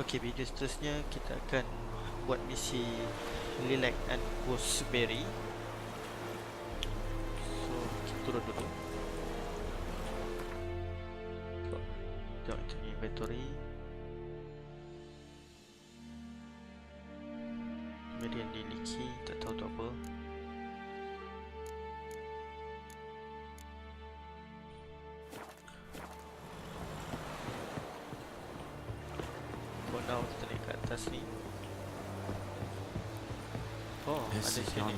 Okey, video seterusnya kita akan buat misi Lilac and Gooseberry. So, kita turun dulu. So, tengok itu ni inventory. Kemudian di Liki, tak tahu tu apa. For now, kita naik ke atas ni. Oh, ada sini.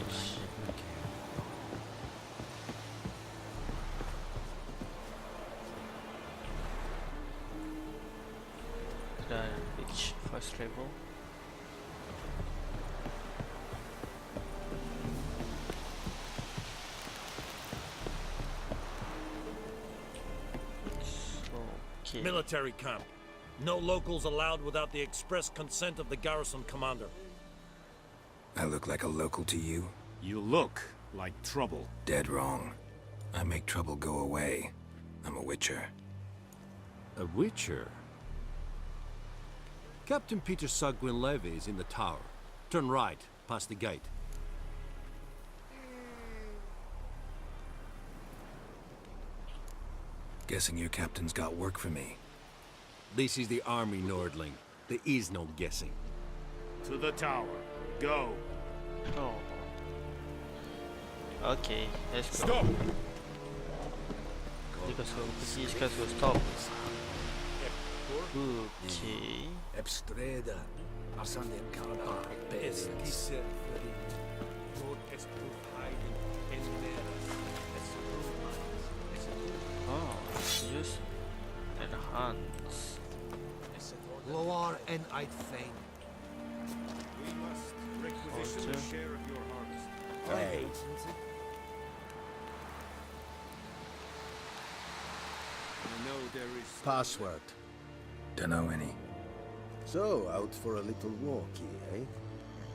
Dan reach fast travel. Okay. Military camp. No locals allowed without the express consent of the garrison commander. I look like a local to you? You look like trouble. Dead wrong. I make trouble go away. I'm a witcher. A witcher? Captain Peter Sugwin Levy is in the tower. Turn right, past the gate. Guessing your captain's got work for me. This is the army, Nordling. There is no guessing. To the tower. Go. Oh. Okay, let's go. Stop! Kita suruh pergi, sekarang suruh stop. Okay. Ebstreda. Asanden Kalabak. Oh, use enhance. Loar and I'd fain. We must requisition a share of your harvest. Hey. You know there is Password. Dunno any. So, out for a little walkie, eh?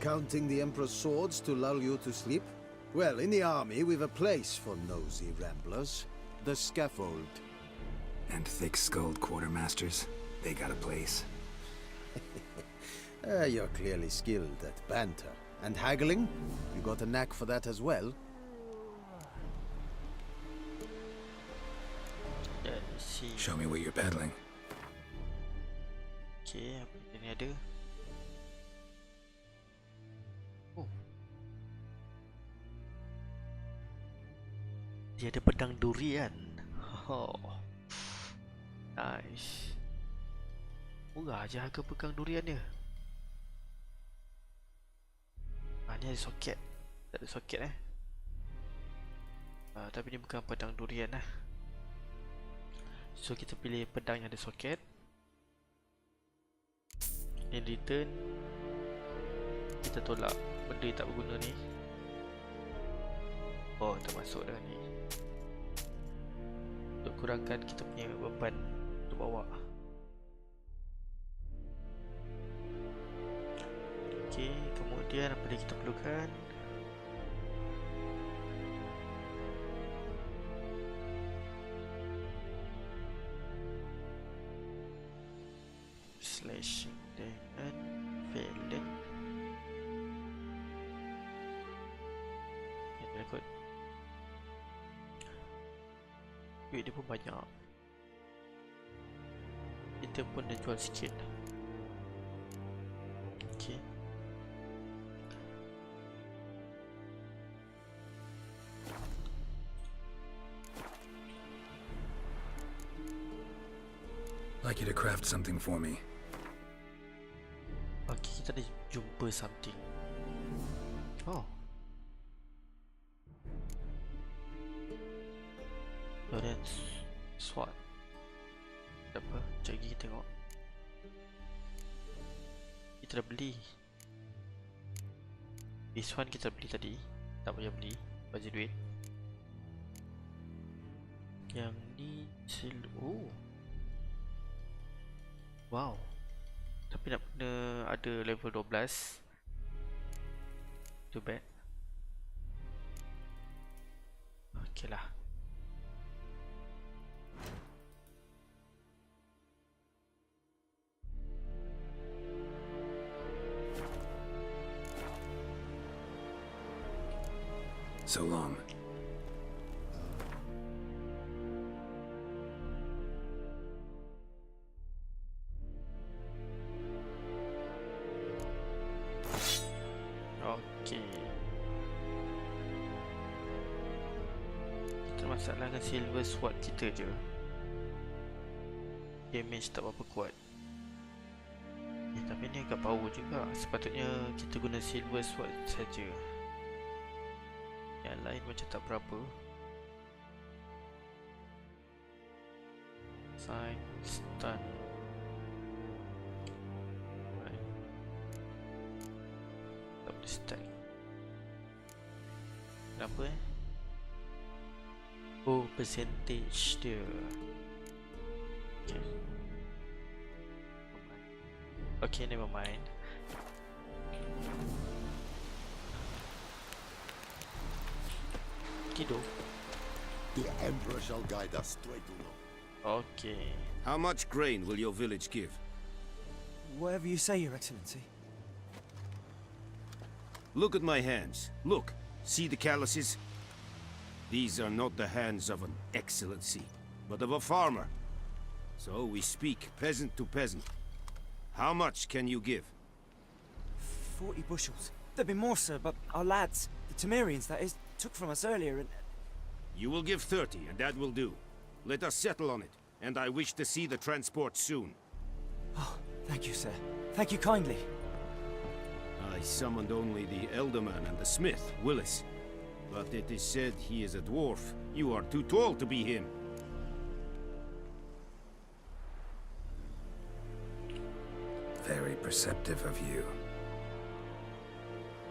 Counting the Emperor's swords to lull you to sleep? Well, in the army, we've a place for nosy ramblers. The scaffold. And thick-skulled quartermasters. They got a place. You're clearly skilled at banter. And haggling? You got a knack for that as well? Let's see. Show me what you're peddling. Okay, apa yang ni ada? Oh. Dia ada pedang durian. Oh. Nice. Murah je harga pedang durian dia. Ni ada soket. Tak ada soket tapi ni bukan pedang durian lah. So kita pilih pedang yang ada soket. In return, kita tolak benda yang tak berguna ni. Oh, kita masuk dah ni. Untuk kurangkan kita punya beban untuk bawa. Okay, kemudian apa lagi kita perlukan? Slashing dengan Valen. Ini kot. Duit dia pun banyak. Kita pun dah jual sikit. Okay. Like you to craft something for me. Okay, kita dah jumpa something. Oh. Lawrence Sword. Apa? Sekejap lagi kita tengok. Kita dah beli. This one kita beli tadi. Tak payah beli, bagi duit. Yang ni oh. Wow. Tapi nak kena ada level 12. Too bad. Okay lah. So long. Okey. Kita masalah dengan silver sword kita je. Damage tak berapa kuat. Tapi ni agak power juga. Sepatutnya kita guna silver sword saja. Yang lain macam tak berapa. Sign, stun. Right. Tak boleh stack. Kenapa Oh, percentage dia. Okay. Okay, never mind. Kido. The Emperor shall guide us straight to know. Okay. How much grain will your village give? Whatever you say, Your Excellency. Look at my hands. Look. See the calluses? These are not the hands of an excellency, but of a farmer. So we speak peasant to peasant. How much can you give? 40 bushels. There'd be more, sir, but our lads, the Temerians, that is, took from us earlier and... You will give 30, and that will do. Let us settle on it, and I wish to see the transport soon. Oh, thank you, sir. Thank you kindly. I summoned only the Elderman and the smith, Willis. But it is said he is a dwarf. You are too tall to be him. Very perceptive of you.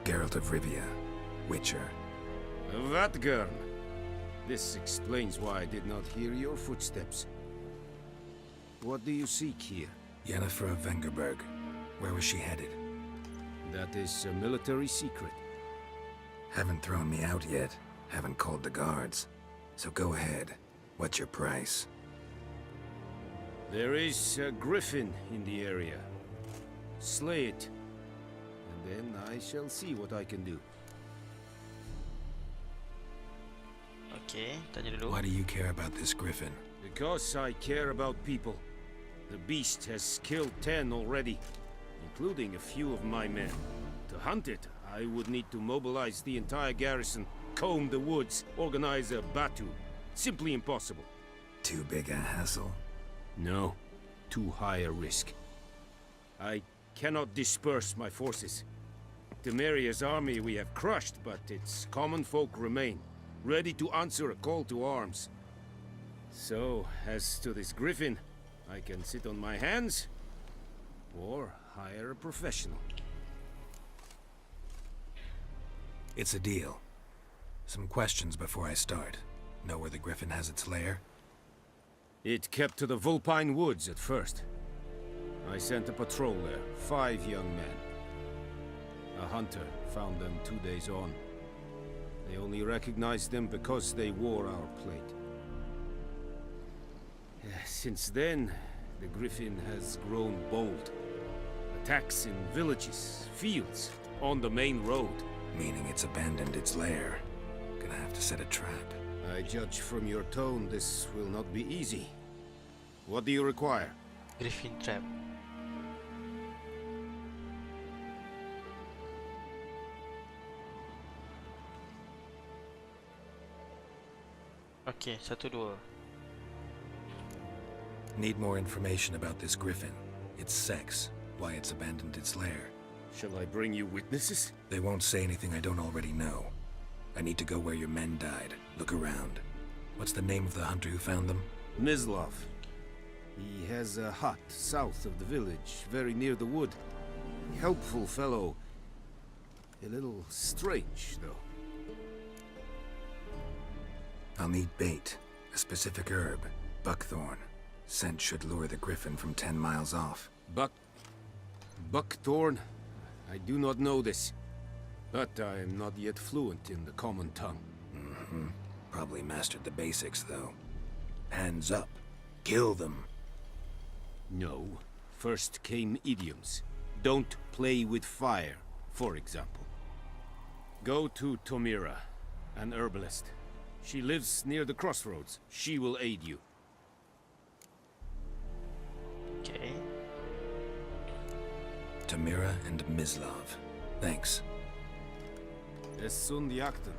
Geralt of Rivia, Witcher. Vatgern. This explains why I did not hear your footsteps. What do you seek here? Yennefer of Vengerberg. Where was she headed? That is a military secret. Haven't thrown me out yet. Haven't called the guards. So go ahead. What's your price? There is a griffin in the area. Slay it. And then I shall see what I can do. Okay, tanya dulu. Why do you care about this griffin? Because I care about people. The beast has killed 10 already, including a few of my men. To hunt it, I would need to mobilize the entire garrison, comb the woods, organize a batu. Simply impossible. Too big a hassle? No, too high a risk. I cannot disperse my forces. Temeria's army we have crushed, but its common folk remain, ready to answer a call to arms. So, as to this griffin, I can sit on my hands, or hire a professional. It's a deal. Some questions before I start. Know where the griffin has its lair? It kept to the Vulpine Woods at first. I sent a patrol there, 5 young men. A hunter found them 2 days on. They only recognized them because they wore our plate. Since then, the griffin has grown bold. Attacks in villages, fields, on the main road. Meaning it's abandoned its lair. Gonna have to set a trap. I judge from your tone this will not be easy. What do you require? Griffin trap. Okay, 1, 2. Need more information about this griffin. Its sex, why it's abandoned its lair. Shall I bring you witnesses? They won't say anything I don't already know. I need to go where your men died. Look around. What's the name of the hunter who found them? Mislav. He has a hut south of the village, very near the wood. Helpful fellow. A little strange, though. I'll need bait. A specific herb. Buckthorn. Scent should lure the griffin from 10 miles off. Buckthorn? I do not know this. But I am not yet fluent in the common tongue. Probably mastered the basics, though. Hands up. Kill them. No. First came idioms. Don't play with fire, for example. Go to Tomira. an herbalist. She lives near the crossroads. She will aid you. Okay. Tamira and Mislav. Thanks. Es sunt jakten.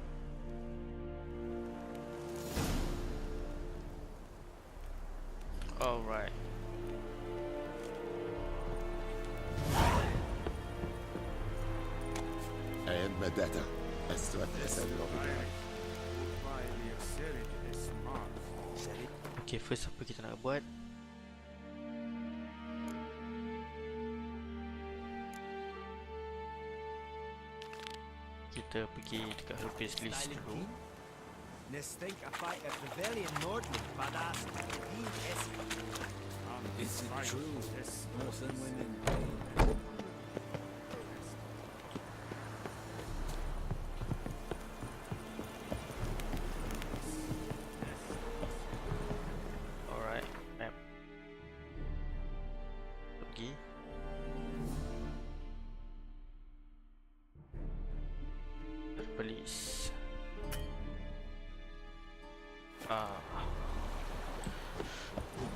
All right. And Medetta. Okay, first apa kita nak buat? Kita pergi dekat Herpes list dulu. Is it true? More than women. Alright, map. Pergi. Police. Ah.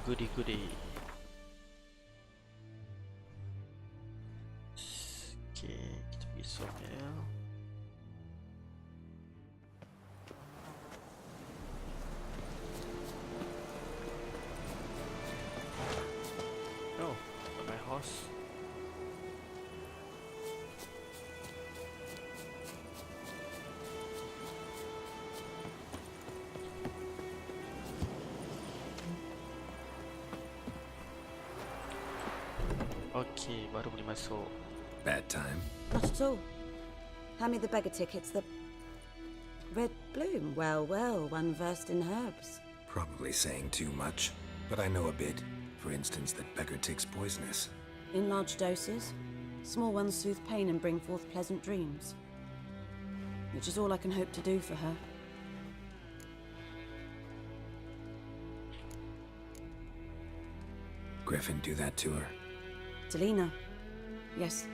Goody goody. Okay, kita pergi sawmill. Oh, got my horse. Okay, baru boleh masuk. Bad time? Not at all. Hand me the beggar tickets, the... Red bloom. Well, well, one versed in herbs. Probably saying too much, but I know a bit. For instance, that beggar tick's poisonous. In large doses. Small ones soothe pain and bring forth pleasant dreams. Which is all I can hope to do for her. Griffin do that to her? Delina. Yes.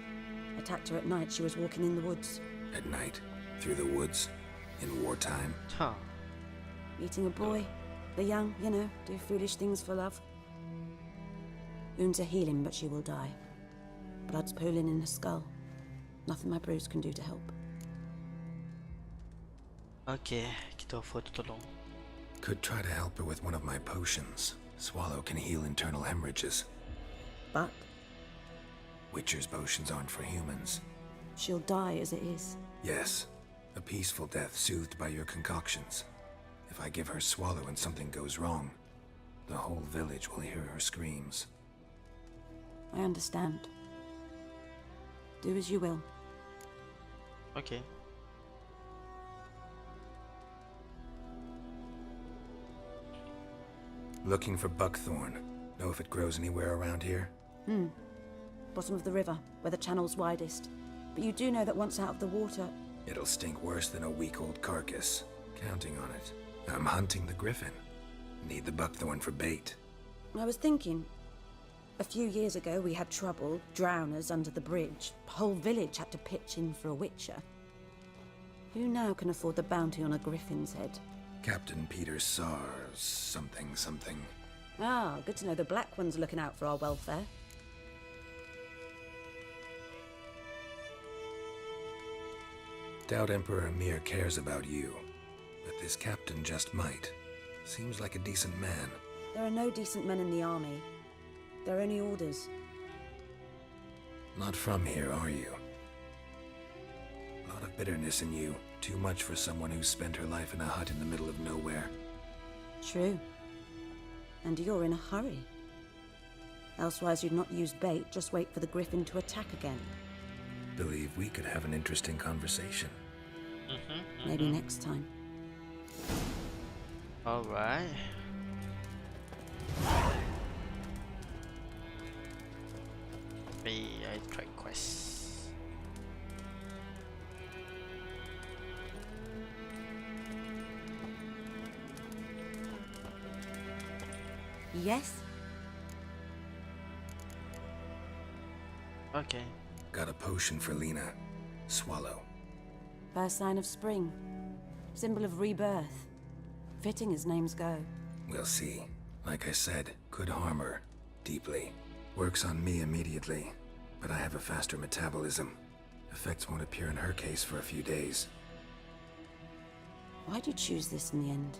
Attacked her at night. She was walking in the woods. At night? Through the woods? In wartime? Huh. Meeting a boy. The young, you know, do foolish things for love. Wounds are healing, but she will die. Blood's pooling in her skull. Nothing my bruise can do to help. Okay, kita offer to tolong. Could try to help her with one of my potions. Swallow can heal internal hemorrhages. But Witcher's potions aren't for humans. she'll die as it is. Yes, a peaceful death soothed by your concoctions. If I give her Swallow and something goes wrong, the whole village will hear her screams. I understand. Do as you will. Okay. Looking for buckthorn. Know if it grows anywhere around here? Bottom of the river, where the channel's widest. But you do know that once out of the water... It'll stink worse than a week-old carcass. Counting on it. I'm hunting the griffin. Need the buckthorn for bait. I was thinking... A few years ago we had trouble, drowners under the bridge. The whole village had to pitch in for a witcher. Who now can afford the bounty on a griffin's head? Captain Peter Sars, something. Ah, good to know the Black One's looking out for our welfare. Doubt Emperor Emir cares about you, but this captain just might. Seems like a decent man. There are no decent men in the army. They're only orders. Not from here, are you? A lot of bitterness in you. Too much for someone who spent her life in a hut in the middle of nowhere. True. And you're in a hurry. Elsewise you'd not use bait, just wait for the griffin to attack again. Believe we could have an interesting conversation. Maybe next time. Alright. I tried quests. Yes? Okay. Got a potion for Lena. Swallow. First sign of spring. Symbol of rebirth. Fitting as names go. We'll see. Like I said, could harm her. Deeply. Works on me immediately, but I have a faster metabolism. Effects won't appear in her case for a few days. Why'd you choose this in the end?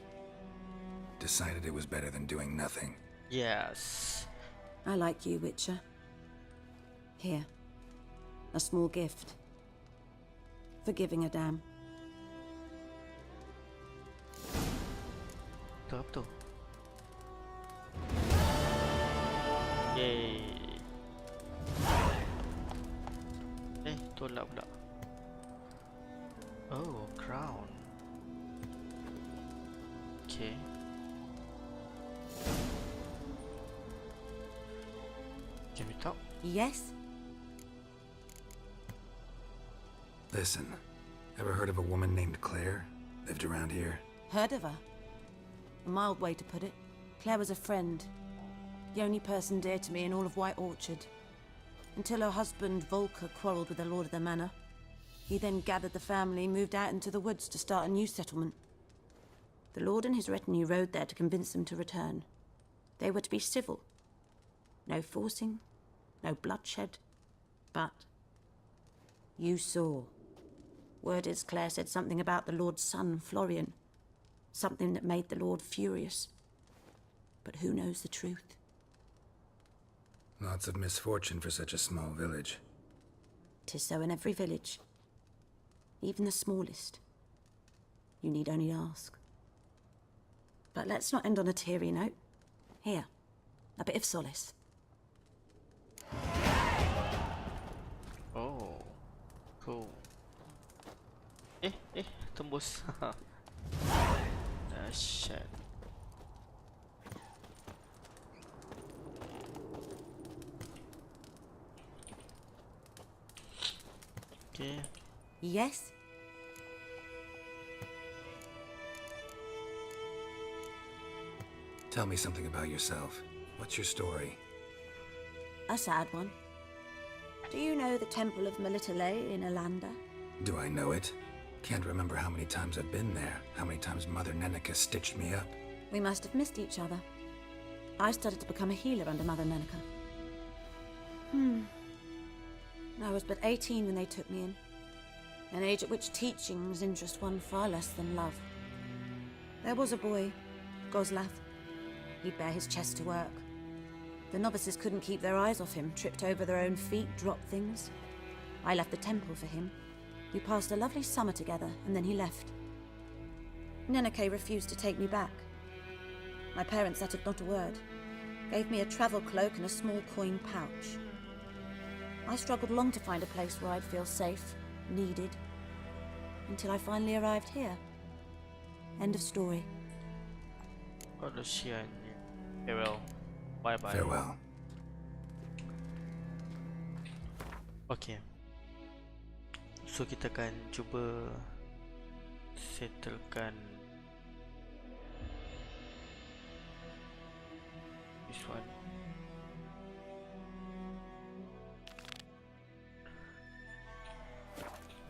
Decided it was better than doing nothing. Yes. I like you, Witcher. Here. A small gift. For giving a damn. Tu apa tu? Yay. Tolak pula. Oh, crown. Okay. Can we talk? Yes? Listen, ever heard of a woman named Claire? Lived around here? Heard of her? A mild way to put it. Claire was a friend. The only person dear to me in all of White Orchard. Until her husband, Volker, quarreled with the lord of the manor. He then gathered the family, moved out into the woods to start a new settlement. The lord and his retinue rode there to convince them to return. They were to be civil. No forcing, no bloodshed. But you saw. Word is Claire said something about the lord's son, Florian. Something that made the lord furious. But who knows the truth? Lots of misfortune for such a small village. 'Tis so in every village. Even the smallest. You need only ask. But let's not end on a teary note. Here, a bit of solace. Oh, cool. Tembus. Dahsyat. Okay. Yes? Tell me something about yourself. What's your story? A sad one. Do you know the Temple of Melitele in Alanda? Do I know it? Can't remember how many times I've been there, how many times Mother Neneka stitched me up. We must have missed each other. I started to become a healer under Mother Neneka. I was but 18 when they took me in. An age at which teachings interest one far less than love. There was a boy, Goslav. He'd bare his chest to work. The novices couldn't keep their eyes off him, tripped over their own feet, dropped things. I left the temple for him. We passed a lovely summer together, and then he left. Neneke refused to take me back. My parents uttered not a word. Gave me a travel cloak and a small coin pouch. I struggled long to find a place where I'd feel safe, needed, until I finally arrived here. End of story. Oh, kasihan. Farewell. Bye-bye. Farewell. Okay. So kita akan cuba settlekan this one.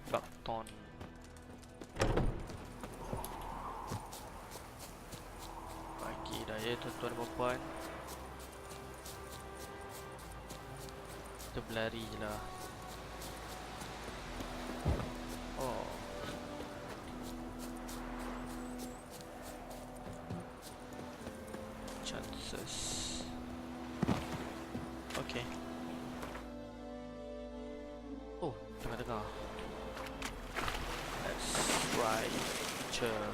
Bakton. Pagi dah ya tuan-tuan dan puan. Kita berlari je lah. Oh. Chances. Okay. Oh, tengah-tengah. Let's ride. Sure.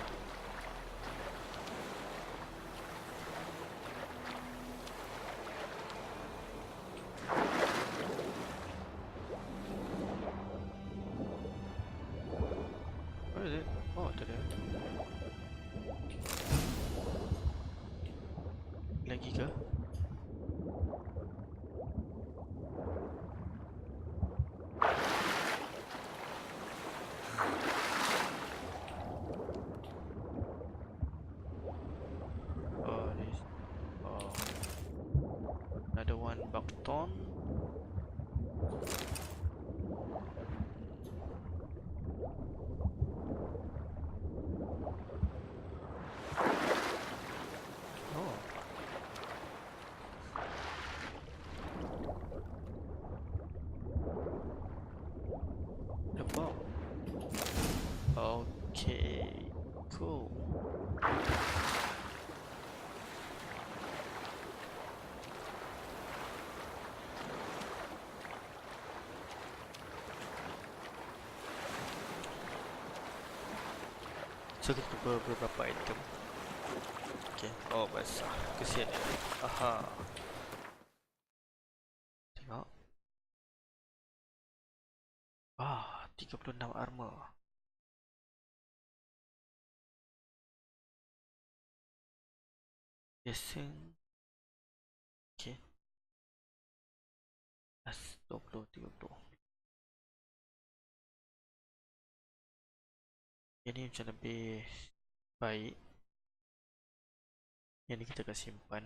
Where is it? Oh, tu dia. Lagi ke? Oh, this. Oh. Another one, Bakton. So kita beberapa item. Okay. Oh basah. Kesian dia. Aha. Tengok. 36 armor. Biasa. Okay. 20, 30. Ini macam lebih baik. Yang ni kita akan simpan.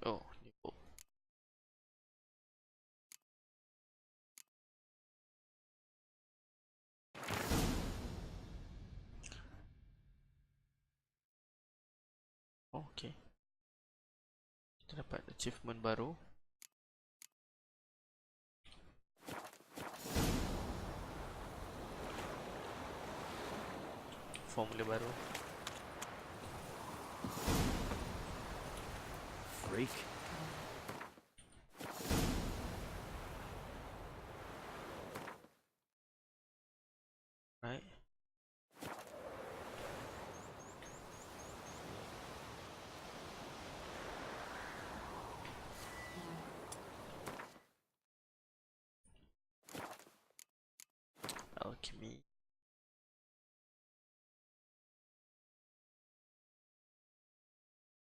Oh, ni book. Oh, okay. Kita dapat achievement baru. Formula baru. Freak. Right. Alchemy.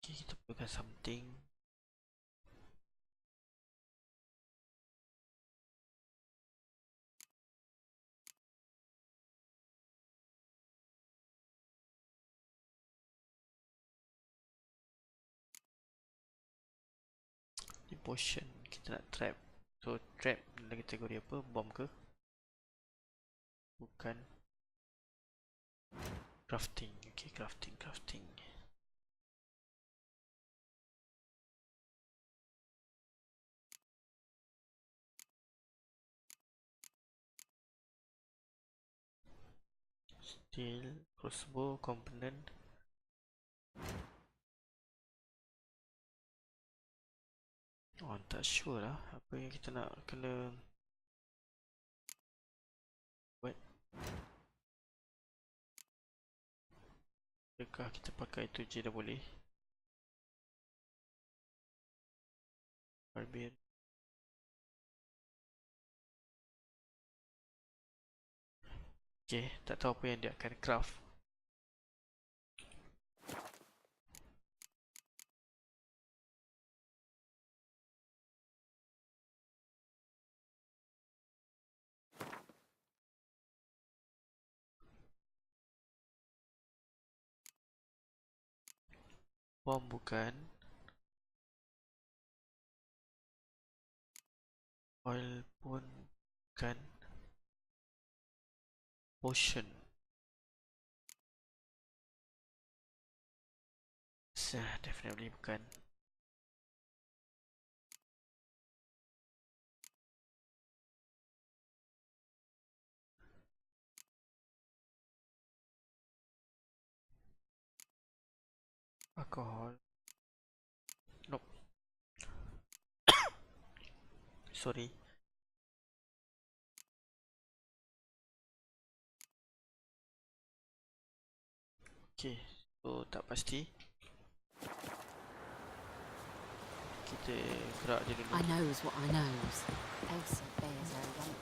Okay, kita perlukan something. Ni potion. Kita nak trap. So trap dalam kategori apa? Bomb ke? Bukan. Crafting. Okay, crafting. Steel, crossbow, component. Oh, tak sure lah apa yang kita nak kena buat. Adakah kita pakai itu je dah boleh? Barbarian. Okay, tak tahu apa yang dia akan craft. Bom bukan. Oil pun bukan. Potion. Definitely bukan. Alcohol. Nope. Sorry. Okay, so tak pasti. Kita gerak je dulu. I knows what I knows. Elsa bears her rump.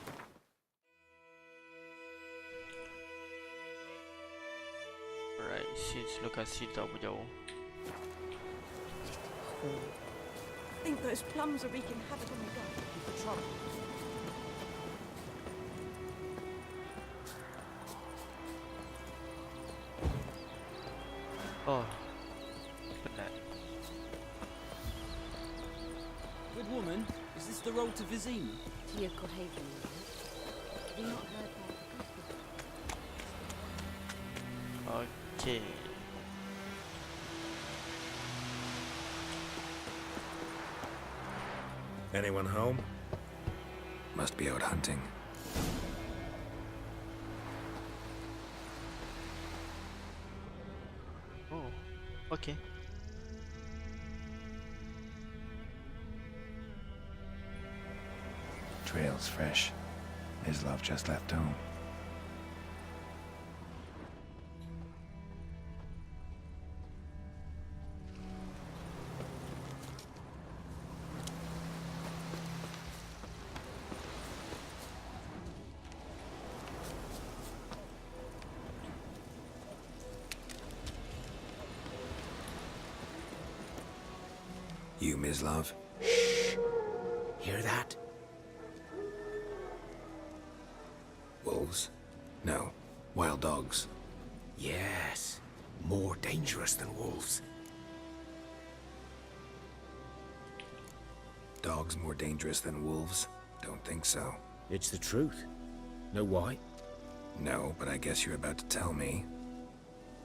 Alright, since lokasi tak berjauh. I think those plums are wreaking havoc on the garden. Keep the trouble. Oh, penat. Good woman, is this the road to Vizima? To your Haven, have you not heard about the gospel? Okay. Anyone home? Must be out hunting. Oh, okay. trail's fresh. Mislav just left home. You, Mislav? Shh! Hear that? Wolves? No. Wild dogs. Yes. More dangerous than wolves. Dogs more dangerous than wolves? Don't think so. It's the truth. Know why? No, but I guess you're about to tell me.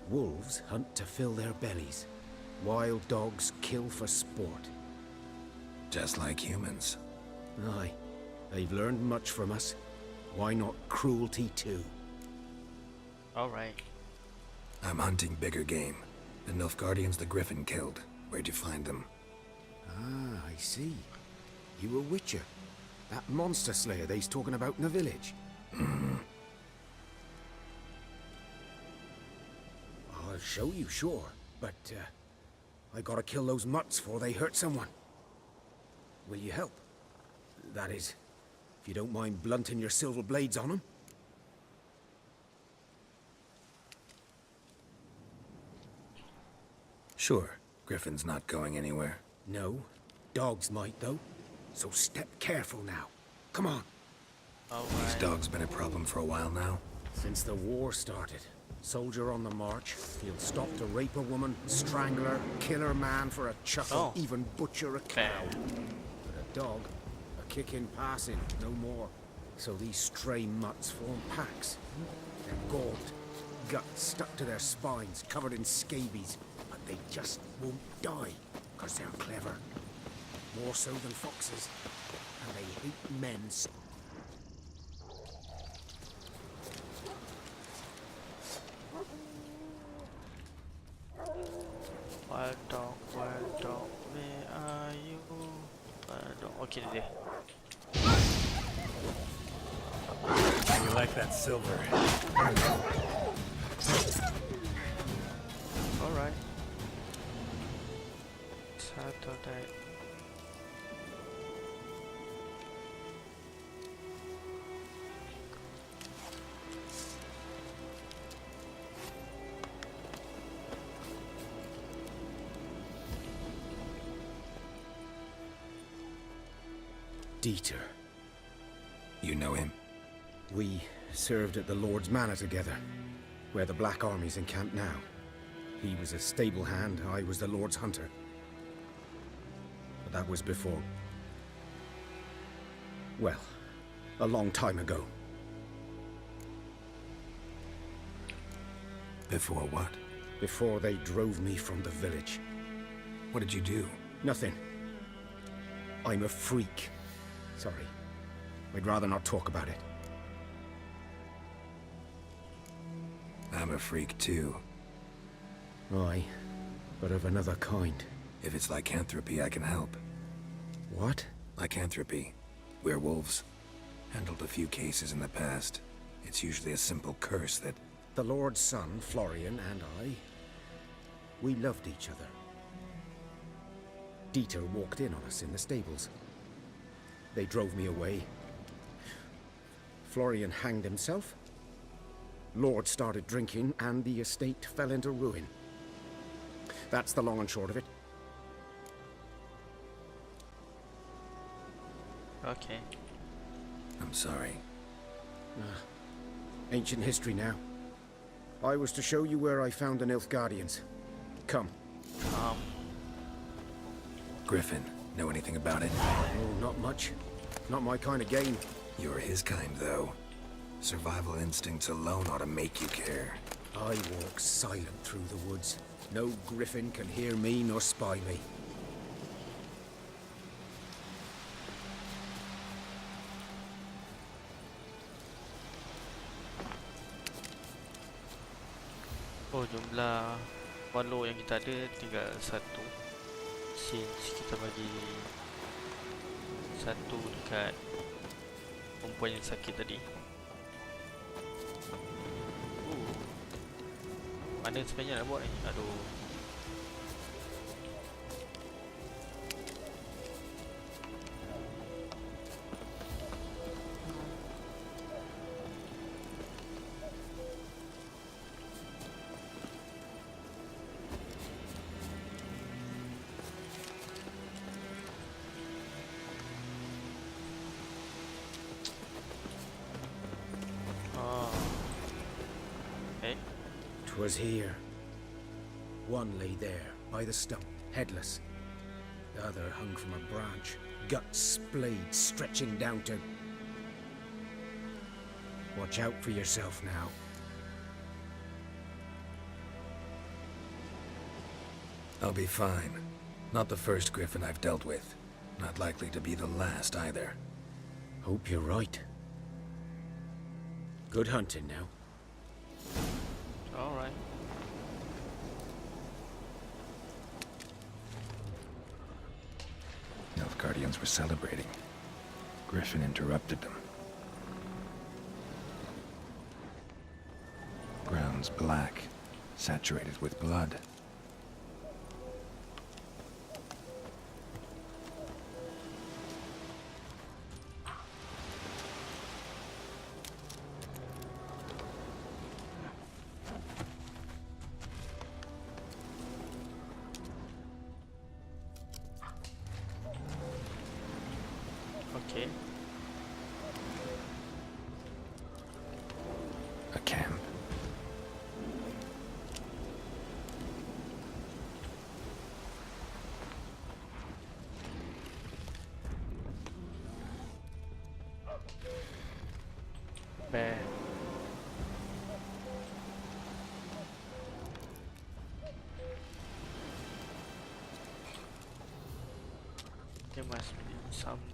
Wolves hunt to fill their bellies. Wild dogs kill for sport. Just like humans. Aye. They've learned much from us. Why not cruelty too? Alright. I'm hunting bigger game. The Nilfgaardians the Griffin killed. Where'd you find them? Ah, I see. You a witcher. That monster slayer they's talking about in the village. I'll show you, sure. But, I gotta kill those mutts before they hurt someone. Will you help? That is, if you don't mind blunting your silver blades on them. Sure. Griffin's not going anywhere. No. Dogs might, though. So step careful now. Come on. These dogs been a problem for a while now? Since the war started. Soldier on the march. He'll stop to rape a woman, strangle her, kill her man for a chuckle, even butcher a cow. But a dog, a kick in passing, no more. So these stray mutts form packs. They're gaunt, guts stuck to their spines, covered in scabies. But they just won't die, because they're clever. More so than foxes. And they hate men. Wild dog, where are you? Wild dog, okay dia. You like that silver? Alright. Satu died. Dieter. You know him? We served at the Lord's Manor together, where the Black Army's encamped now. He was a stable hand, I was the Lord's hunter. But that was before... well, a long time ago. Before what? Before they drove me from the village. What did you do? Nothing. I'm a freak. Sorry. I'd rather not talk about it. I'm a freak too. Aye, but of another kind. If it's lycanthropy, I can help. What? Lycanthropy. Werewolves. Handled a few cases in the past. It's usually a simple curse that... The Lord's son, Florian, and I... we loved each other. Dieter walked in on us in the stables. They drove me away. Florian hanged himself. Lord started drinking, and the estate fell into ruin. That's the long and short of it. Okay. I'm sorry. Ancient history now. I was to show you where I found the Nilfgaardians. Come. Griffin, know anything about it? Oh, not much. Not my kind of game. You're his kind, though. Survival instincts alone ought to make you care. I walk silent through the woods. No griffin can hear me nor spy me. Oh, jumlah makhluk yang kita ada tinggal satu. Since kita bagi satu dekat perempuan yang sakit tadi. Mana sebenarnya nak buat ni? Aduh. Was here. One lay there, by the stump, headless. The other hung from a branch, guts splayed, stretching down to... Watch out for yourself now. I'll be fine. Not the first griffin I've dealt with. Not likely to be the last either. Hope you're right. Good hunting now. Alright. Guardians were celebrating. Griffin interrupted them. Ground's black, saturated with blood. Okay. A camp. Bear. There must be something.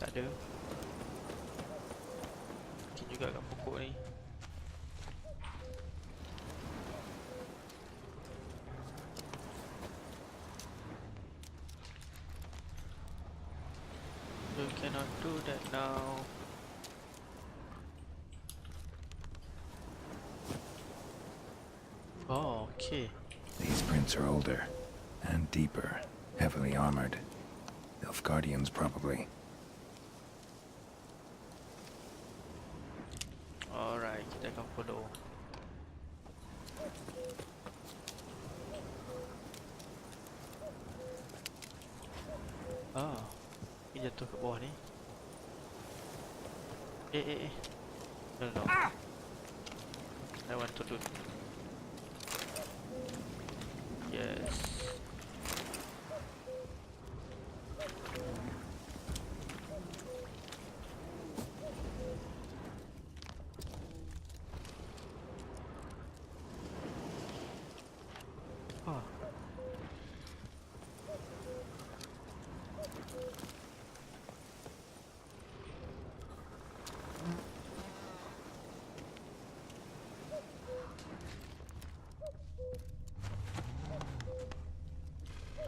Tak ada. Mungkin juga kat pokok ni. You cannot do that now. Oh, okay. These prints are older and deeper, heavily armored. Elf Guardians, probably. Alright, kita akan follow. Ah, ini jatuh ke bawah ni. No. I want to do. Yes.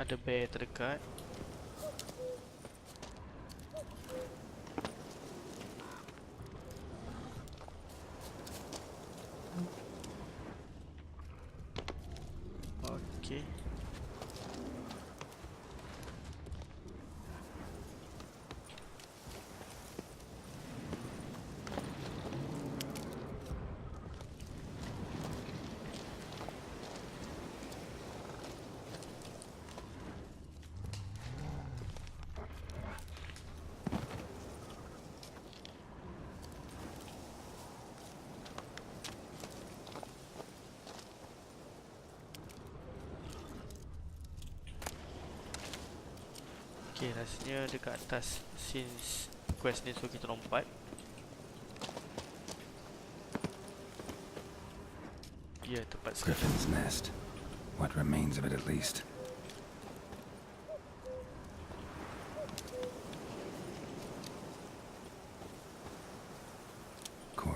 Ada bear terdekat. Okey. Okay, rasanya dekat atas since quest ni suruh kita lompat. Ya, tepat sekali. Griffin's nest. What remains of it, at least.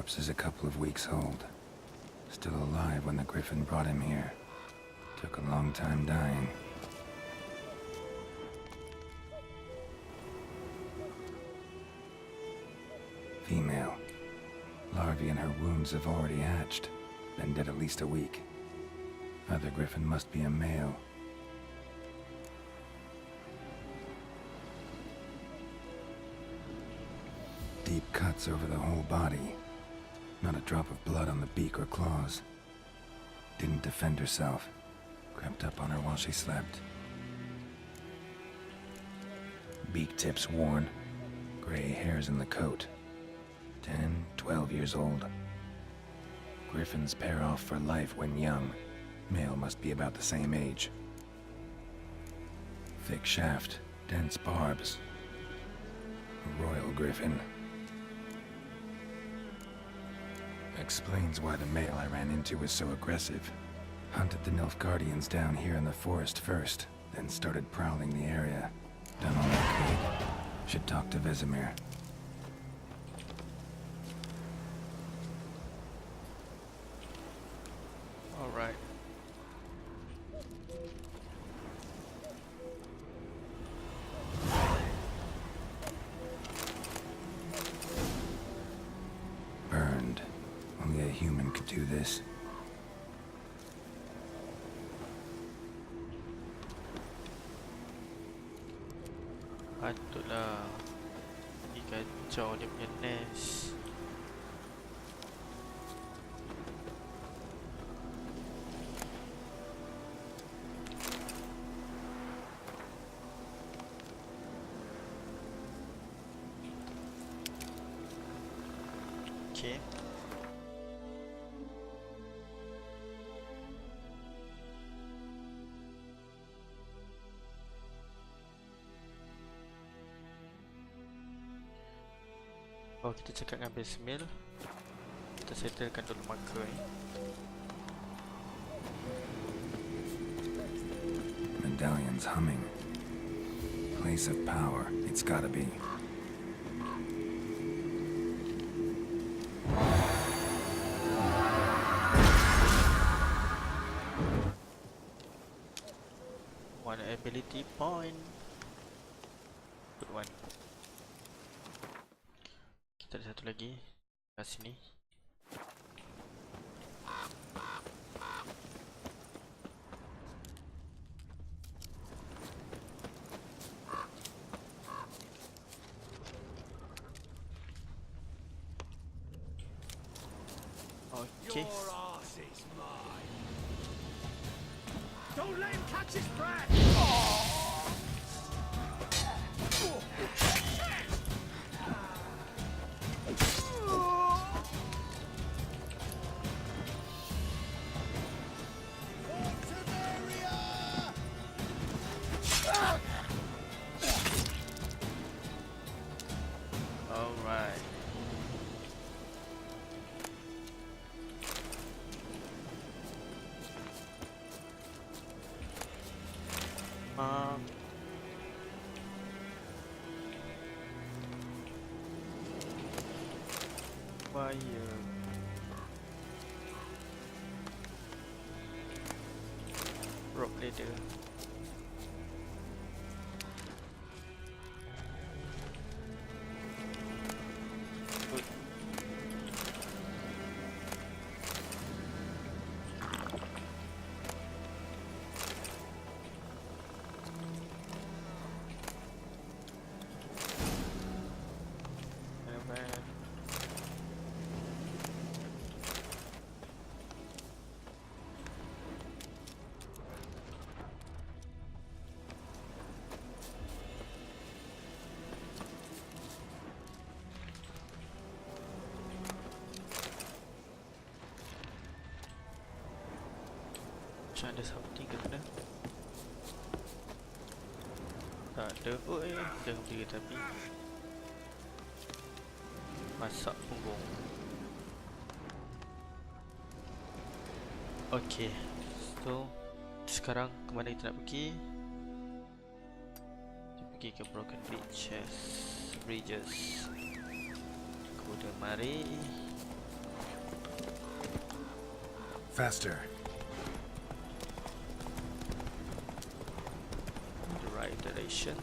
corpse is a couple of weeks old. Still alive when the griffin brought him here. Took a long time dying. Female. Larvae in her wombs have already hatched. Been dead at least a week. Other griffin must be a male. Deep cuts over the whole body. Not a drop of blood on the beak or claws. Didn't defend herself. Crept up on her while she slept. Beak tips worn. Gray hairs in the coat. 10, 12 years old. Griffins pair off for life when young. Male must be about the same age. Thick shaft, dense barbs. A royal griffin. Explains why the male I ran into was so aggressive. Hunted the Nilfgaardians down here in the forest first, then started prowling the area. Done all I could. Should talk to Vesemir. Alright. Burned. Only a human could do this. Patutlah dikacau dia punya nest. Okay. Oh, kita cakap dengan Vesemir. Kita settlekan dulu marker ni. Medallion's humming. Place of power. It's gotta be. One ability point. Good one. Kita ada satu lagi kat sini. Okay. Your ass is mine. Don't let him catch his breath. Alright. Fire. Rock ladder. Good. Macam ada something ke sana? Tak ada. Oh jangan pergi tapi masak punggung. Okay. So sekarang kemana kita nak pergi? Kita pergi ke Broken Bridges. Kemudian mari Faster. The right direction.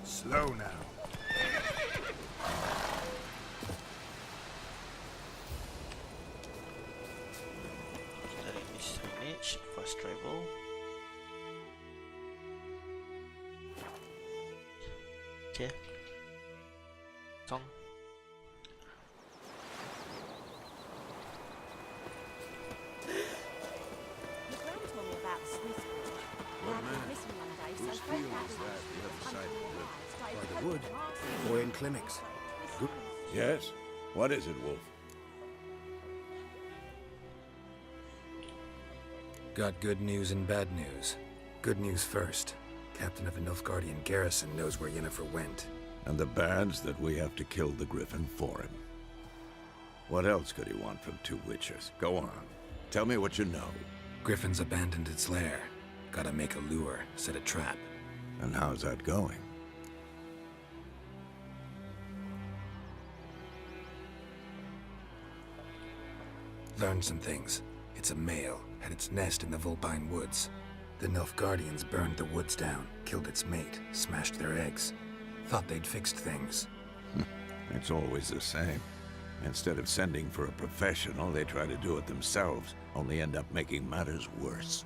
Slow now. Dari signage, fast travel. Okay. Song. Your grand told me about the Swiss boy. What Lad man? went missing one day, so Whose both field lads is that the other side of the wood? started By the poking wood. arse Boy in clinics. Good. Yes? What is it, Wolf? Got good news and bad news. Good news first. Captain of the Nilfgaardian garrison knows where Yennefer went. And the bad's that we have to kill the Griffin for him. What else could he want from two witches? Go on. Tell me what you know. Griffin's abandoned its lair. Gotta make a lure, set a trap. And how's that going? Learned some things. It's a male, had its nest in the Vulpine Woods. The Nilfgaardians burned the woods down, killed its mate, smashed their eggs. Thought they'd fixed things. It's always the same. Instead of sending for a professional, they try to do it themselves, only end up making matters worse.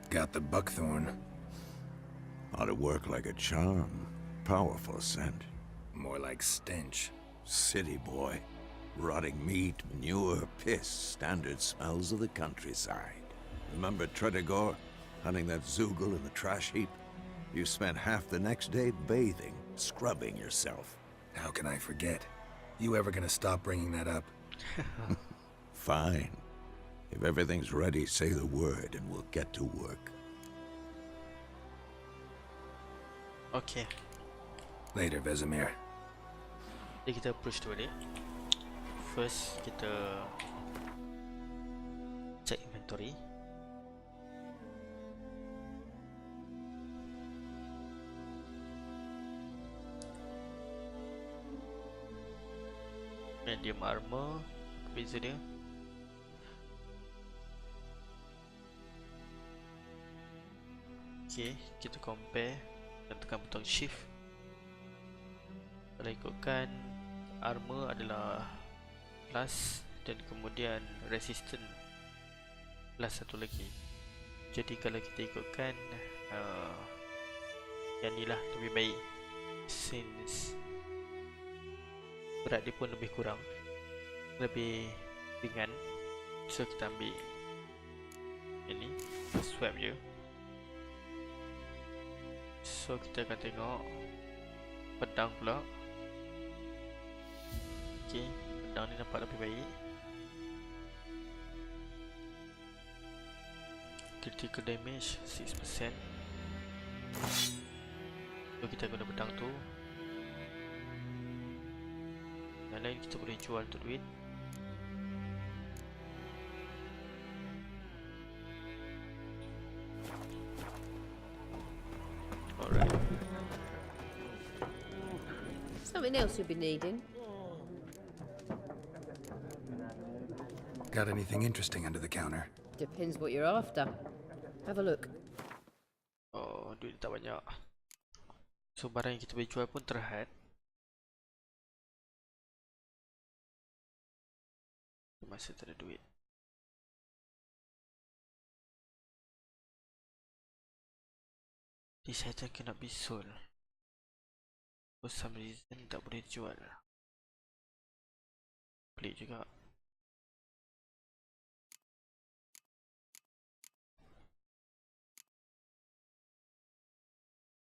Got the buckthorn. Ought to work like a charm. Powerful scent. More like stench. City boy. Rotting meat, manure, piss, standard smells of the countryside. Remember Tredegor? Hunting that Zoogle in the trash heap? You spent half the next day bathing, scrubbing yourself. How can I forget? You ever gonna stop bringing that up? Fine. If everything's ready, say the word and we'll get to work. Okay. Later, Vesemir. Jadi kita approach tu balik. First kita check inventory. Medium armor, beza dia. Okay, kita compare dan tekan butang shift. Kalau ikutkan armor adalah plus dan kemudian resistant plus satu lagi. Jadi kalau kita ikutkan yang ni lah lebih baik, since berat dia pun lebih kurang, lebih ringan. So kita ambil yang ni, swap je. So kita akan tengok pedang pula. Okay, pedang ni nampak lebih baik. Critical damage 6%. So kita guna pedang tu. Yang lain kita boleh jual untuk duit. Alright. Something else you'll be needing. Got anything interesting under the counter? Depends what you're after. Have a look. Oh, duit tak banyak. So barang yang kita boleh jual pun terhad. Masih tak ada duit. This item cannot be sold. For some reason tak boleh jual. Pelik juga.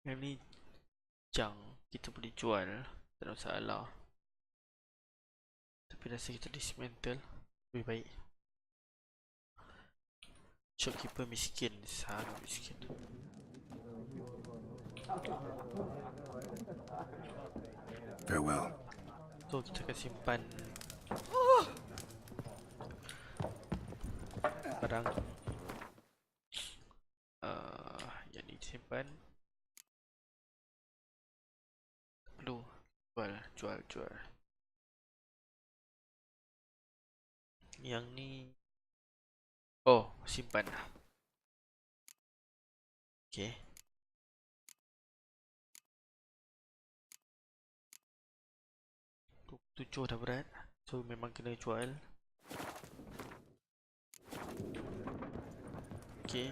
Yang ni jang kita boleh jual, tak ada masalah. Tapi rasa kita dismantle lebih baik. Shopkeeper miskin, sangat miskin. Farewell. So kita akan simpan barang. Yang ni simpan. jual. Yang ni, oh, simpan lah. Okay. Tujuh dah berat, so memang kena jual. Okay.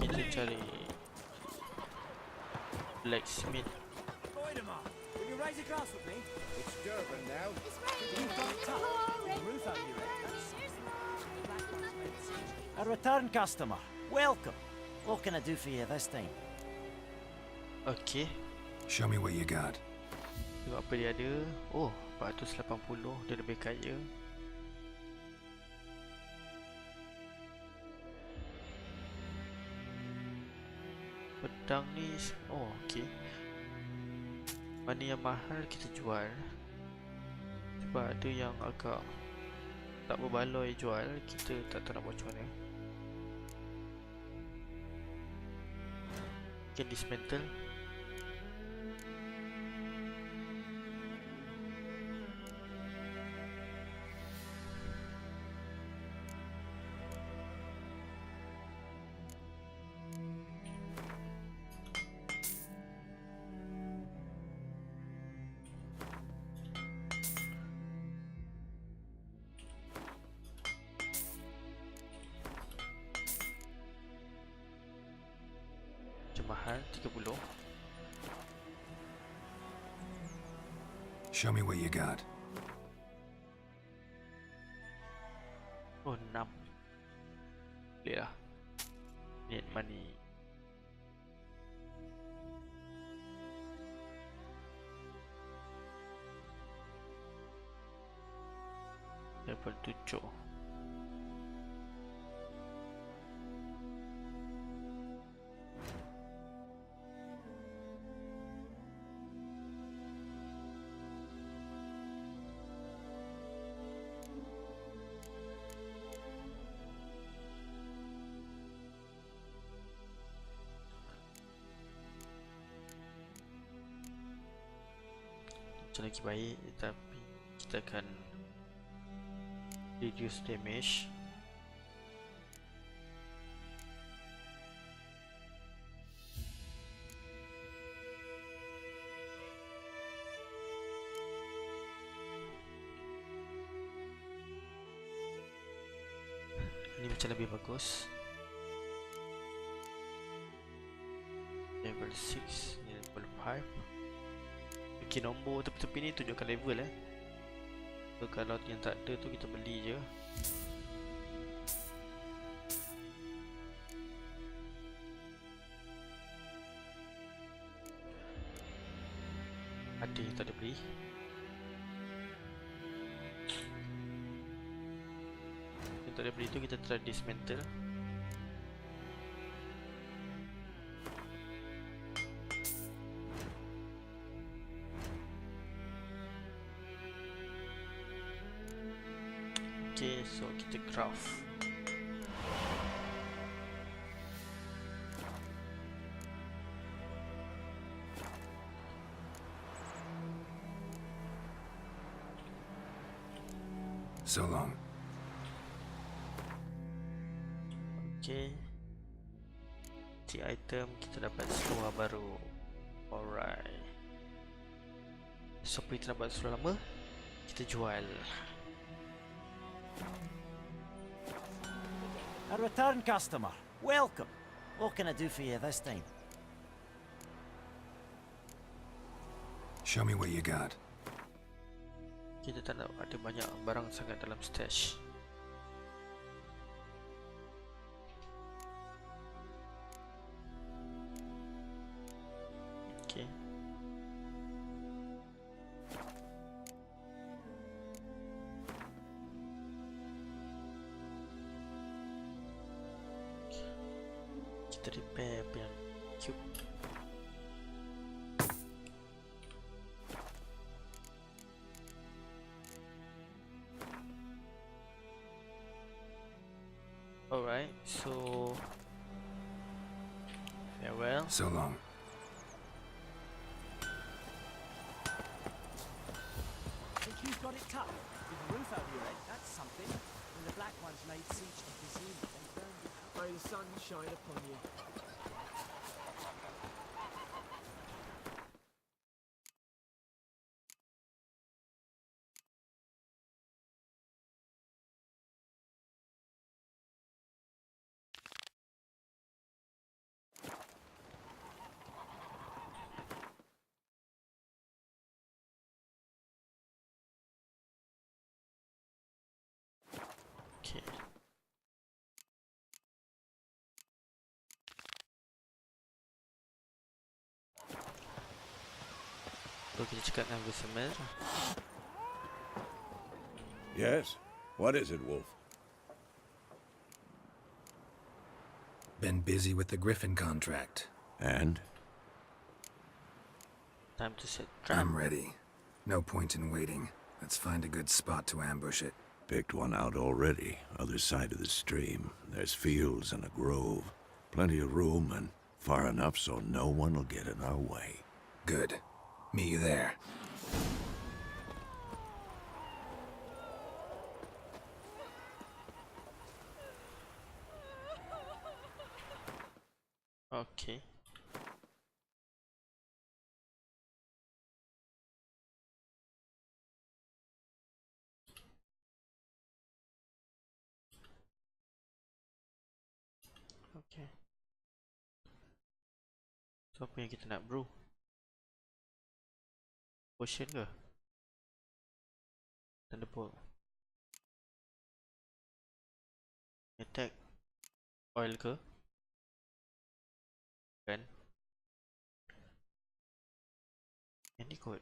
Kita cari blacksmith. Will you raise a glass with me? It's Durban now. You've got tough. The roof over your head. A return customer. Welcome. What can I do for you this time? Okay. Show me what you got. Tengok apa dia ada. Oh, 480. Dia lebih kaya. Pedang ni, oh okay. Mana yang mahal kita jual. Sebab ada yang agak tak berbaloi jual, kita tak tahu nak buat macam mana. Can dismantle. Mahal 30. Show me what you got. Oh, 6. Boleh lah. Need money. Level 7. Macam lagi baik, tapi kita akan reduce damage. Ini macam lebih bagus. Level 6, ni level 5. Okay, nombor tepi-tepi ni tunjukkan level So kalau yang tak ada tu kita beli je. Ada yang tak ada beli. Yang tak ada beli tu kita try dismantle. Okay, so kita craft. So long. Okay. Di item kita dapat seluar baru. Alright. So kita dapat seluar lama, kita jual. A return customer. Welcome. What can I do for you this time? Show me what you got. Kita tak nak ada banyak barang sangat dalam stash. Okay. Kita repair apa yang cube. Alright, so farewell. So long. something. When the Black Ones laid siege to Vizima, they burned it out. May the sun shine upon you. Okay. So kita cakap dengan Bessemer. Yes? What is it, Wolf? Been busy with the Griffin contract. And? Time to set trap. I'm ready. No point in waiting. Let's find a good spot to ambush it. Picked one out already. Other side of the stream. There's fields and a grove. Plenty of room and far enough so no one will get in our way. Good. Meet you there. Okay. Okay. So apa yang kita nak, bro? Potion ke? Thunderbolt. Attack. Oil ke? Kan? Yang ni kot.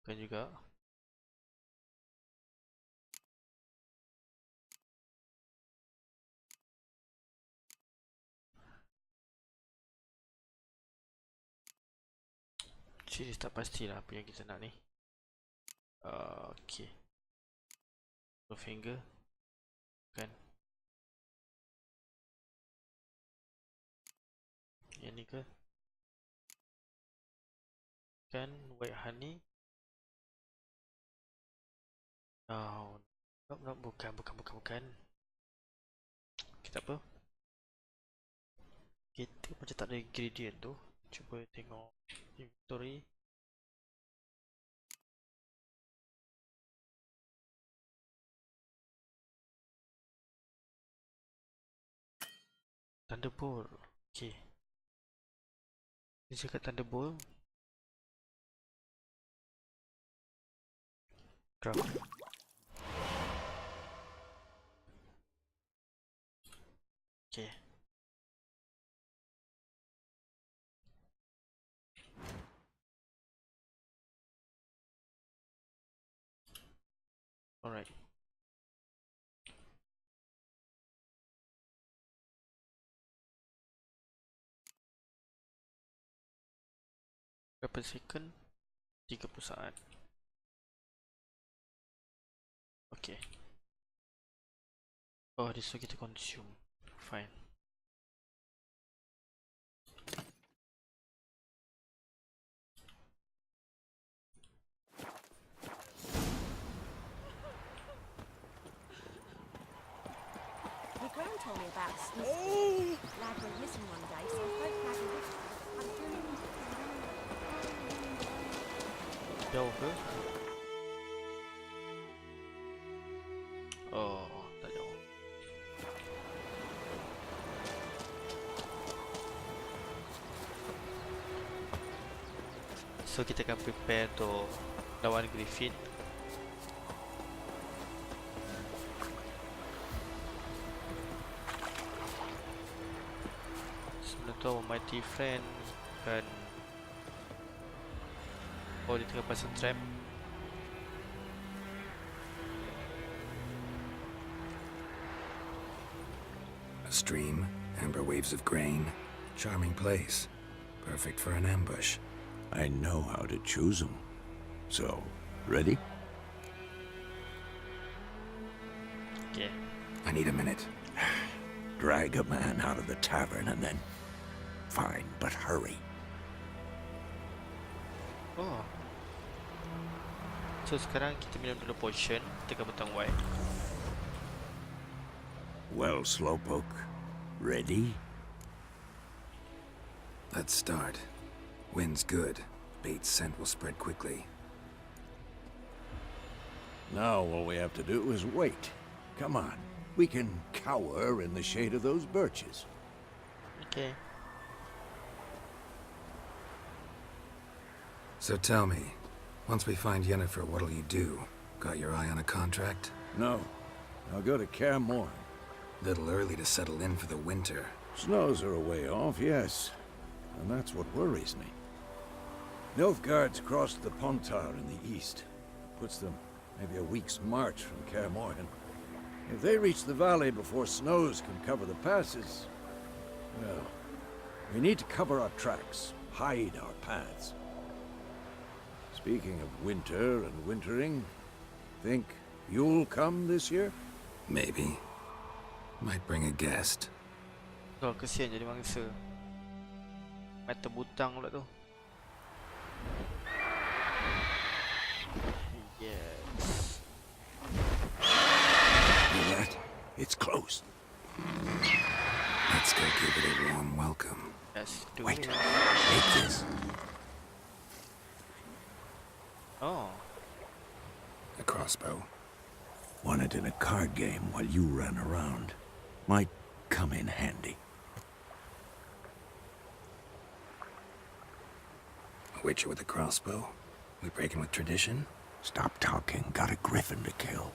Kan juga. Siri tak pastilah apa yang kita nak ni. Okay. Finger. Kan. Yang ni ke? Kan white honey. Oh, no, bukan. Kita apa? Kita macam tak ada ingredient tu. Cuba tengok inventory. Thunderbolt. Okay. Dia cakap Thunderbolt. Craft. Okay. Alright. Berapa second? 30 saat. Okay. Oh, this one kita consume. Fine. My gran told me about a sneak. Lad went missing one day, so I spoke back and Jauh ke? Oh, tak jauh. So kita akan prepare untuk lawan Griffin. Sebelum tu Mighty Friend kan. Oh, dia tengah pasang trap. A stream, amber waves of grain. Charming place. Perfect for an ambush. I know how to choose them. So, ready? Okay. I need a minute. Drag a man out of the tavern and then... Fine, but hurry. Oh, So sekarang kita minum dulu potion, tekan butang Y. Well, Slowpoke, ready? Let's start. Wind's good. Bait's scent will spread quickly. Now all we have to do is wait. Come on. We can cower in the shade of those birches. Okay. So tell me, once we find Yennefer, what'll you do? Got your eye on a contract? No. I'll go to Kaer Morhen. Little early to settle in for the winter. Snows are a way off, yes. And that's what worries me. Nilfgaard's crossed the Pontar in the east. Puts them maybe a week's march from Kaer Morhen. If they reach the valley before snows can cover the passes, well, we need to cover our tracks, hide our paths. Speaking of winter and wintering, think you'll come this year? Maybe. Might bring a guest. Oh, kesian jadi mangsa. Mata butang pula tu. Yes. Hear that? It's close. Let's go give it a warm welcome. Let's do Wait. it. Take this. Oh. A crossbow. Won it in a card game while you ran around. Might come in handy. A witcher with a crossbow? We breaking with tradition? Stop talking. Got a griffin to kill.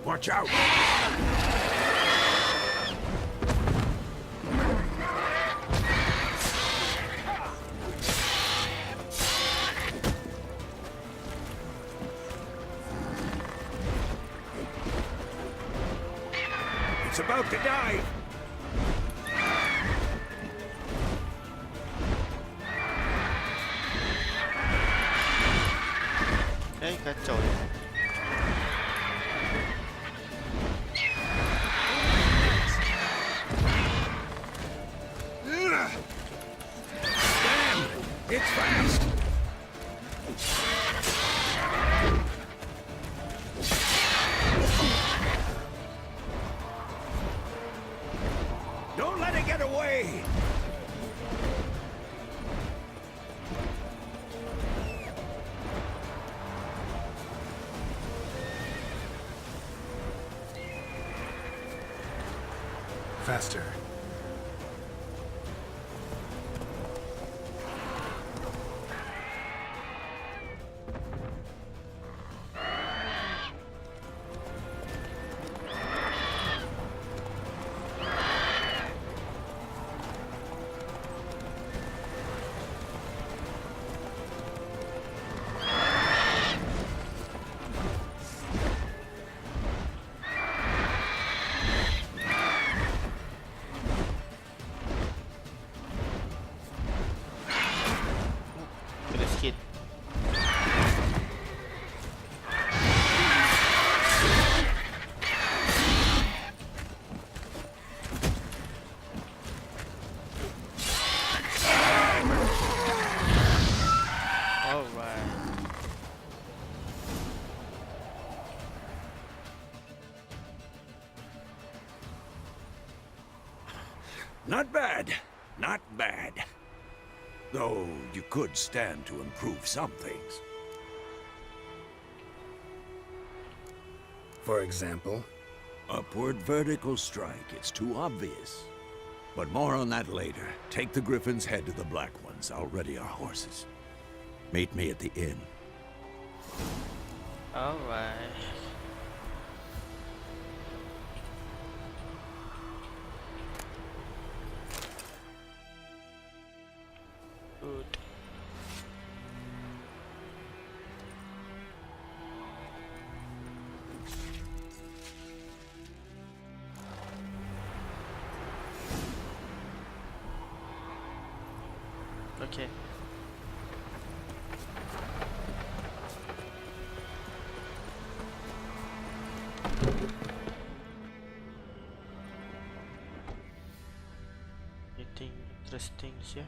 Watch out! It's about to die! Kacau dia. Damn! It's fast! Don't let it get away! Faster. Kena sikit. Alright. Not bad. Not bad. Though you could stand to improve some things. For example? Upward vertical strike. It's too obvious. But more on that later. Take the Griffin's head to the Black Ones. I'll ready our horses. Meet me at the inn. Alright. Good. Okay. interesting je.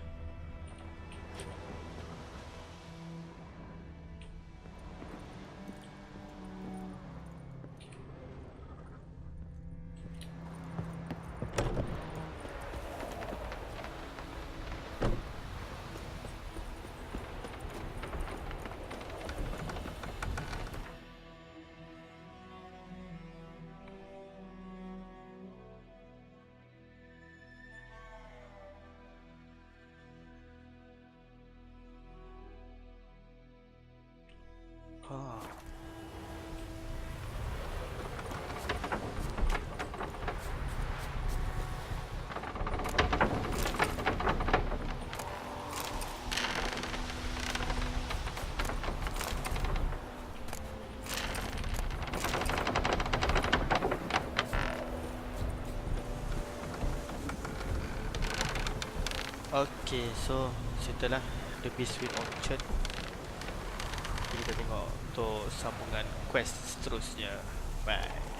Ah. Okay, so setelah The Beastweed Orchard, kita tengok untuk sambungan quest seterusnya. Bye.